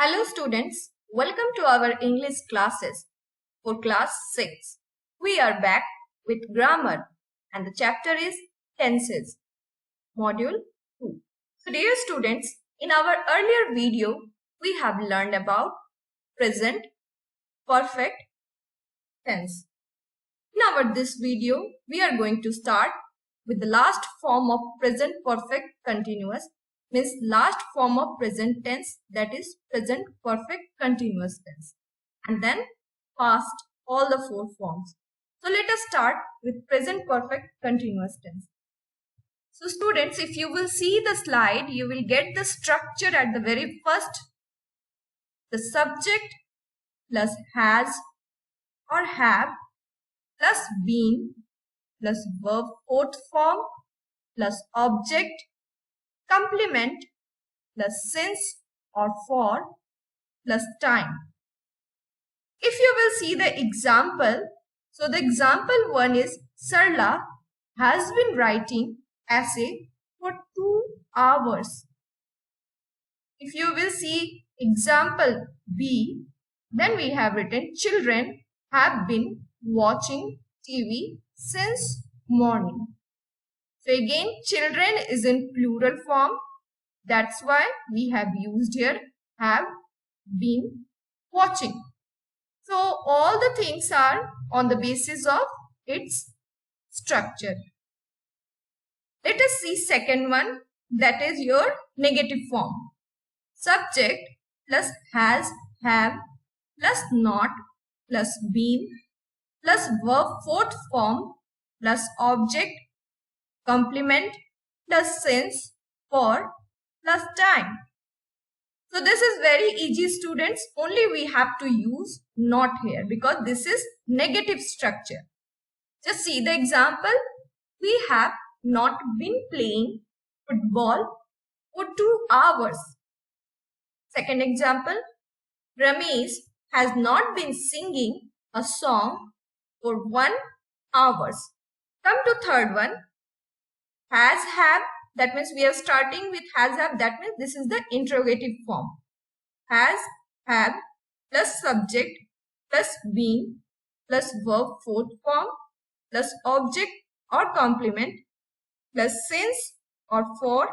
Hello students, welcome to our English classes for class 6. We are back with grammar and the chapter is tenses, module 2. So dear students, in our earlier video, we have learned about present perfect tense. In our this video, we are going to start with the last form of present perfect continuous, means last form of present tense, that is present perfect continuous tense, and then past, all the four forms. So let us start with present perfect continuous tense. So students, if you will see the slide, you will get the structure at the very first. The subject plus has or have plus been plus verb fourth form plus object complement plus since or for plus time. If you will see the example, so the example one is Sarla has been writing essay for 2 hours. If you will see example B, then we have written children have been watching TV since morning. So again, children is in plural form. That's why we have used here have been watching. So all the things are on the basis of its structure. Let us see second one, that is your negative form. Subject plus has, have plus not plus been plus verb fourth form plus object complement plus since, for plus time. So this is very easy students, only we have to use not here because this is negative structure. Just see the example. We have not been playing football for 2 hours. Second example, Ramesh has not been singing a song for 1 hour. Come to third one, has, have. That means we are starting with has, have. That means this is the interrogative form. Has, have plus subject plus been plus verb fourth form plus object or complement plus since or for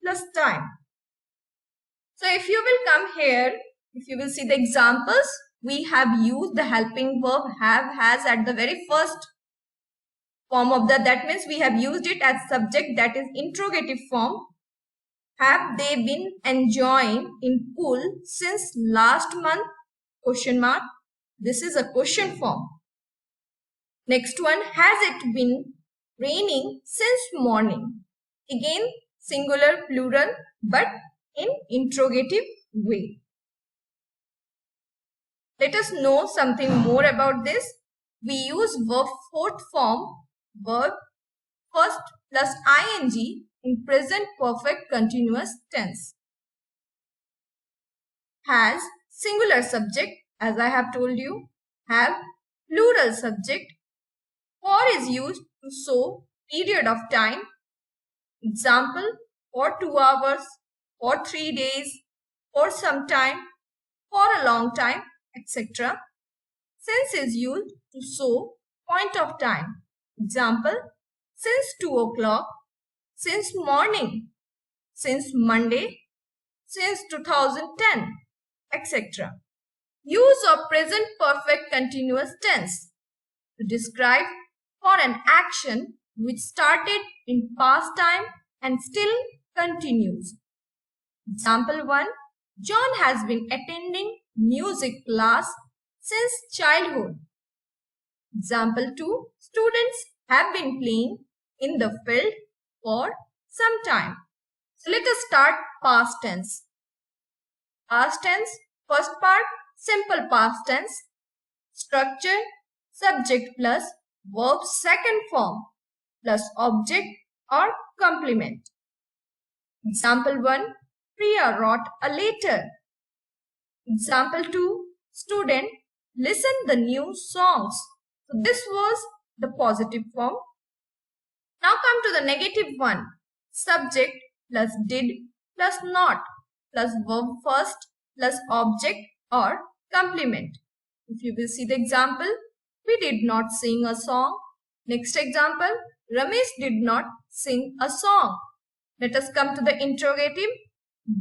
plus time. So if you will come here, if you will see the examples, we have used the helping verb have, has at the very first form of that means we have used it as subject, that is interrogative form. Have they been enjoying in pool since last month? Question mark. This is a question form. Next one, has it been raining since morning? Again, singular, plural, but in interrogative way. Let us know something more about this. We use verb fourth form, verb first plus ing in present perfect continuous tense. Has singular subject, as I have told you. Have plural subject. For is used to show period of time. Example, for 2 hours, for 3 days, for some time, for a long time, etc. Since is used to show point of time. Example, since 2 o'clock, since morning, since Monday, since 2010, etc. Use of present perfect continuous tense to describe for an action which started in past time and still continues. Example 1. John has been attending music class since childhood. Example 2. Students have been playing in the field for some time. So let us start past tense. Past tense, first part, simple past tense. Structure, subject plus verb second form plus object or complement. Example 1, Priya wrote a letter. Example 2, student listen the new songs. So this was the positive form. Now come to the negative one. Subject plus did plus not plus verb first plus object or complement. If you will see the example, we did not sing a song. Next example, Ramesh did not sing a song. Let us come to the interrogative.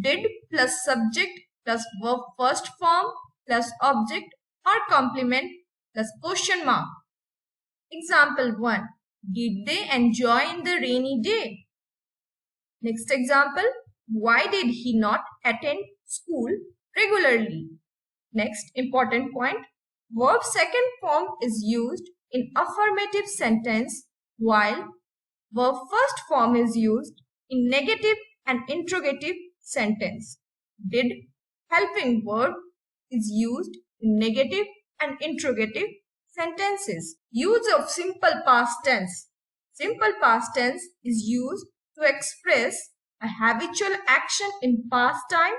Did plus subject plus verb first form plus object or complement plus question mark. Example 1. Did they enjoy in the rainy day? Next example. Why did he not attend school regularly? Next important point. Verb second form is used in affirmative sentence while verb first form is used in negative and interrogative sentence. Did helping verb is used in negative and interrogative sentences. Use of simple past tense. Simple past tense is used to express a habitual action in past time.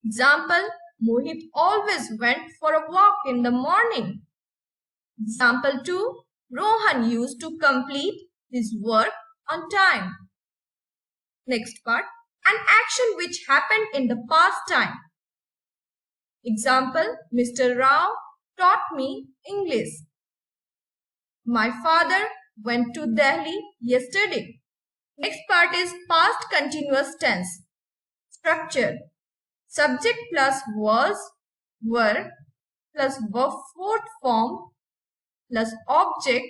Example, Mohit always went for a walk in the morning. Example 2, Rohan used to complete his work on time. Next part, an action which happened in the past time. Example, Mr. Rao taught me English. My father went to Delhi yesterday. Next part is past continuous tense. Structure. Subject plus was, were, plus verb fourth form, plus object,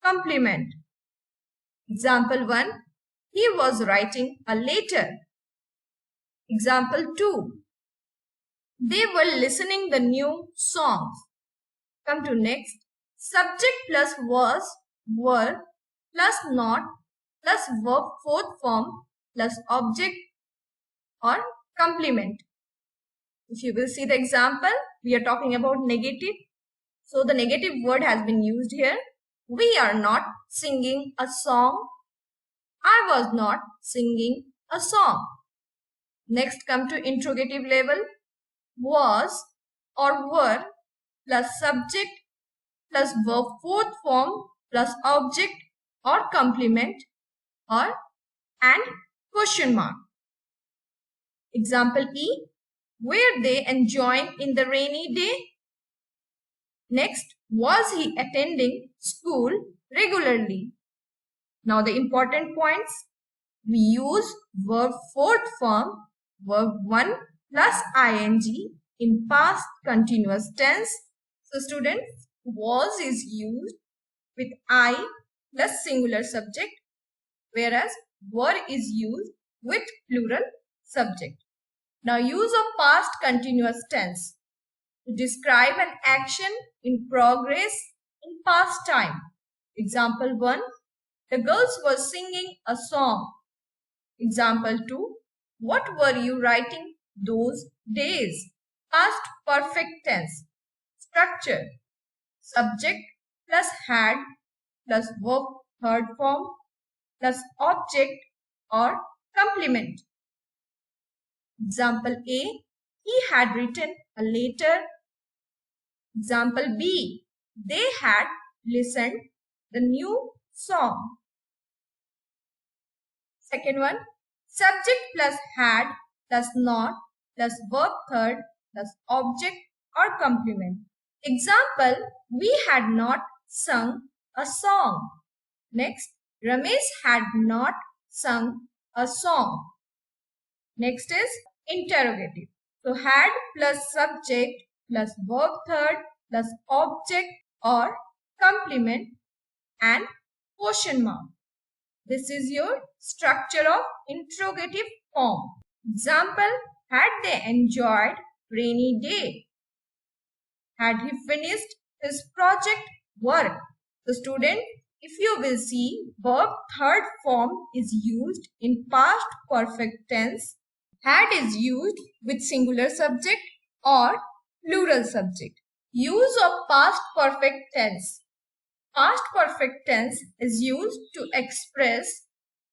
complement. Example 1. He was writing a letter. Example 2. They were listening the new songs. Come to next. Subject plus was, were, plus not, plus verb fourth form, plus object or complement. If you will see the example, we are talking about negative. So the negative word has been used here. We are not singing a song. I was not singing a song. Next come to interrogative level. Was or were plus subject plus verb fourth form plus object or complement or and question mark. Example E. Were they enjoying in the rainy day? Next, was he attending school regularly? Now the important points. We use verb fourth form, verb 1 plus ing in past continuous tense. So students, was is used with I plus singular subject, whereas were is used with plural subject. Now use of past continuous tense to describe an action in progress in past time. Example 1. The girls were singing a song. Example 2. What were you writing those days? Past perfect tense. Structure. Subject plus had plus verb third form plus object or complement. Example A. He had written a letter. Example B. They had listened the new song. Second one. Subject plus had plus not plus verb third plus object or complement. Example, we had not sung a song. Next, Ramesh had not sung a song. Next is interrogative. So had plus subject plus verb third plus object or complement and question mark. This is your structure of interrogative form. Example, had they enjoyed rainy day? Had he finished his project work? The student, if you will see, verb third form is used in past perfect tense. Had is used with singular subject or plural subject. Use of past perfect tense. Past perfect tense is used to express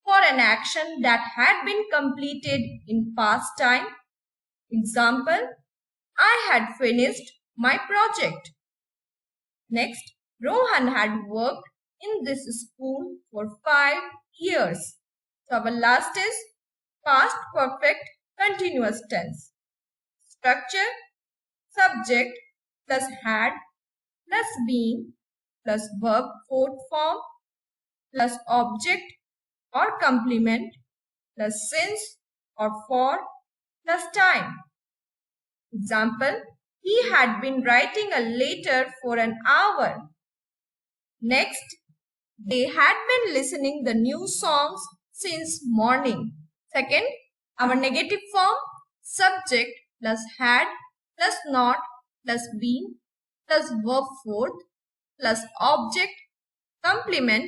for an action that had been completed in past time. Example, I had finished my project. Next, Rohan had worked in this school for 5 years. So our last is past perfect continuous tense. Structure, subject plus had plus been plus verb fourth form plus object or complement plus since or for plus time. Example, he had been writing a letter for an hour. Next, they had been listening the new songs since morning. Second, our negative form, subject plus had plus not plus been plus verb fourth plus object complement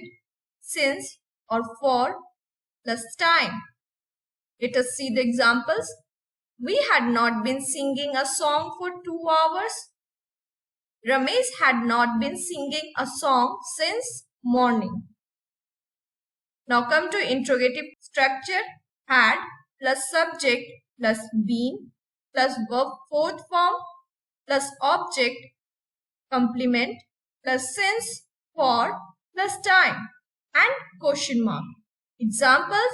since or for plus time. Let us see the examples. We had not been singing a song for 2 hours. Ramesh had not been singing a song since morning. Now come to interrogative structure. Had plus subject plus been plus verb fourth form plus object complement plus since for plus time and question mark. Examples,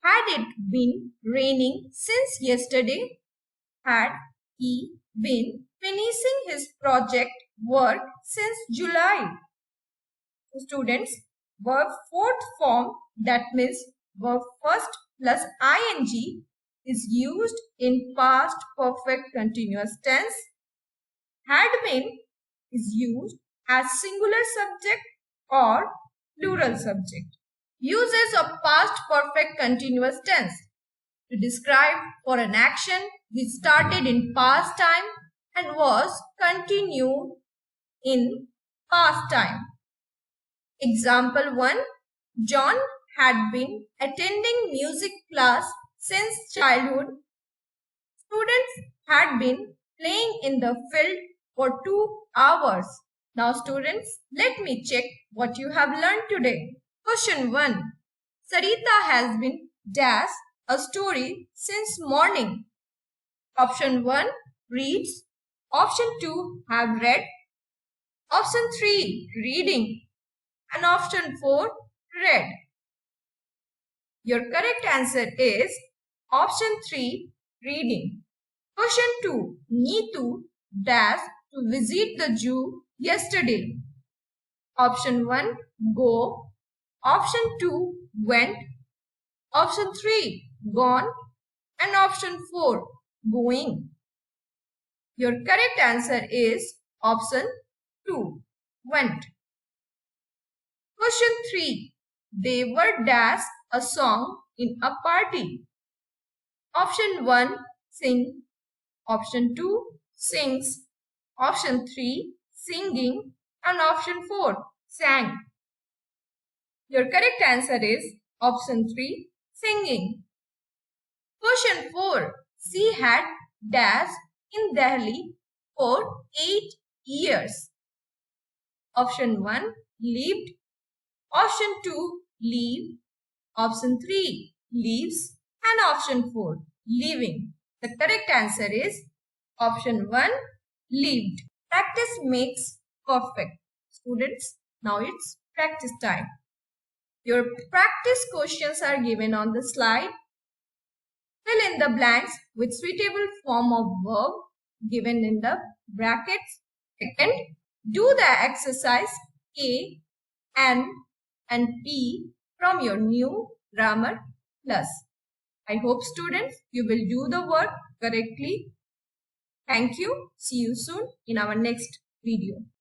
had it been raining since yesterday? Had he been finishing his project work since July? Students, verb fourth form, that means verb first plus ing, is used in past perfect continuous tense. Had been is used as singular subject or plural subject. Uses of past perfect continuous tense to describe for an action which started in past time and was continued in past time. Example 1. John had been attending music class since childhood. Students had been playing in the field for 2 hours. Now students, let me check what you have learned today. Question 1. Sarita has been dash a story since morning. Option 1 reads. Option 2 have read. Option 3 reading. And option 4 read. Your correct answer is option 3 reading. Question 2. Neetu dash to visit the zoo yesterday. Option 1 go. Option 2 went. Option 3 gone. And option 4 going. Your correct answer is option 2 went. Question 3. They were dash a song in a party. Option 1 sing. Option 2 sings. Option 3 singing. And option 4 sang. Your correct answer is option 3 singing. Question 4. She had dash in Delhi for 8 years. Option 1 lived. Option 2 leave. Option 3 leaves. And option 4 living. The correct answer is option 1 lived. Practice makes perfect. Students, now it's practice time. Your practice questions are given on the slide. Fill in the blanks with suitable form of verb given in the brackets. Second, do the exercise A, N and P from your new grammar plus. I hope students you will do the work correctly. Thank you. See you soon in our next video.